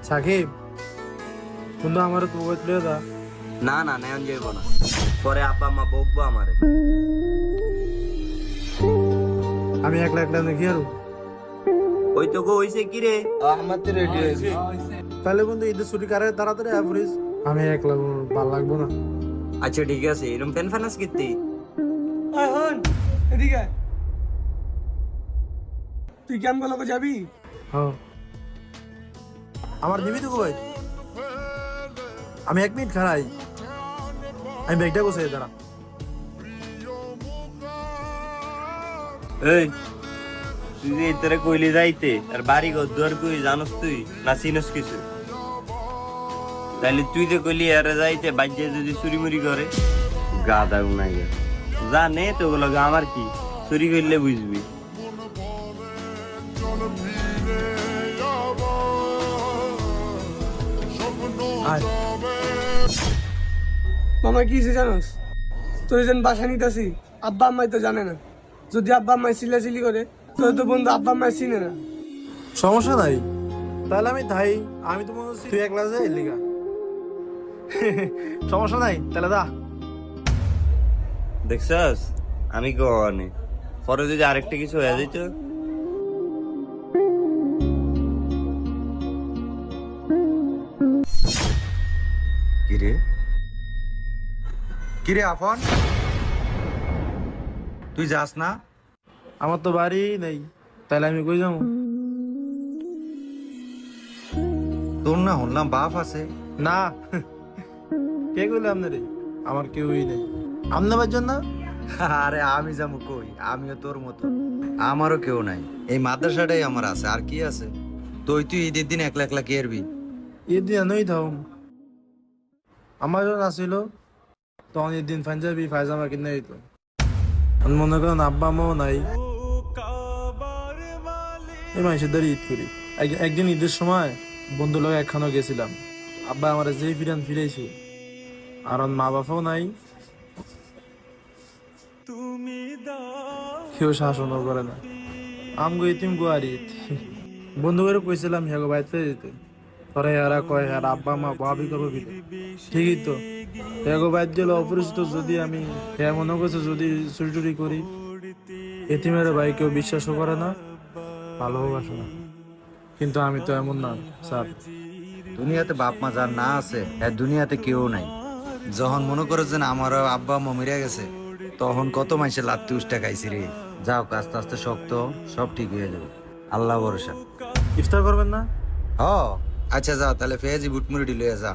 সাকিব বন্ধু আমার তো বইলে দা। না না নেন যাইব না, পরে আব্বা মা বকবো আমারে। আমি একলা একলা দেখি আর ওই তো গো হইছে কি রে? আমার তো রেডি হয়েছে। তাহলে বন্ধু ঈদের ছুটি কারে তাড়াতাড়ি অ্যাভারেজ আমি একলা ভালো লাগবো না। আচ্ছা ঠিক আছে, এরকম ফ্যান ফানাস কিত্তি হন এদিকে আয়। তুই কেমন গেল যাবি? হ্যাঁ আমার নিবি তো ভাই, আমি 1 মিনিট খাড়াই, আমি ব্যাগটা গোছাই দাঁড়া। এই তুই যে ইতরে কইলি যাইতে আর বাড়ি ঘর দুয়ার কই জানোস তুই না চিনস কিছু? তাইলে তুই যে কইলি আরে যাইতে বাজ্যে যদি চুরি মুরি করে গাদা উনাই গে জানে তো ওগুলো আমার কি চুরি করলে বুঝবি। আয় মামা কি হয়েছে জানোস? তোর যেন বাসা নিতেছি, আব্বা আম্মাই তো জানে না। যদি আব্বা আম্মাই চিল্লাচিল্লি করে তোর তো বন্ধু আব্বা আম্মাই চিনে না। সমস্যা নাই, তাহলে আমি ধাই, আমি তো মনে হচ্ছে তুই একলা যাই লিগা। সমস্যা নাই তাহলে দা। দেখছস আমি কনে পরে যদি আরেকটা কিছু হয়ে যেত। কিরে কিরে আফন, তুই যাস না? আমার তো বাড়ি নেই, তাহলে আমি কই যাবো? তোর না শুনলাম বাপ আছে। না কে কইলে আপনারে? আমার কেউই নেই। আপনার জন্য আরে আমি যাবো কই, আমিও তোর মতো, আমারও কেউ নাই। এই মাদ্রাসাটাই আমার আছে, আর কি আছে? তুই ঈদের দিন একলা একলা কি এরবি? ঈদ দিন নই থাম, আমার যখন আসিল তখন ঈদ দিন পাঞ্জাবি পায়জামা কিনে দিত। মনে করেন আব্বা মাও নাই, এই মানুষের দ্বারা ঈদ করি। একদিন ঈদের সময় বন্ধু লোক একখানে গেছিলাম, আব্বা আমার যেই ফিরাইছে, আর মা বাবাও নাই, কেউ শাসনও করে না। আমগো ইতিম গোয়ারি বন্ধু করে কইছিলাম হেগো বাইতে যেতে, পরে এরা কয় আর আব্বা মা ভাবি করবো বিলে। ঠিকই তো, হেগো বাইত গেলে অপরিচিত যদি আমি হ্যাঁ মনে করছে যদি চুরি টুরি করি, এতিমের ভাই কেউ বিশ্বাসও করে না, ভালোবাসে না। কিন্তু আমি তো এমন না স্যার। দুনিয়াতে বাপ মা যার না আছে আর দুনিয়াতে কেউ নাই। যখন মনে করো যে না আমার আব্বা মা মরে গেছে, তখন কত মানুষের লাত্তি উষ্টা খাইছি রে। যাও আস্তে আস্তে শক্ত, সব ঠিক হয়ে যাবে, আল্লাহ ভরসা। ইফতার করবেন না? হ আচ্ছা যাও তাহলে ফেজি বুটমুড়ি লইয়া যা।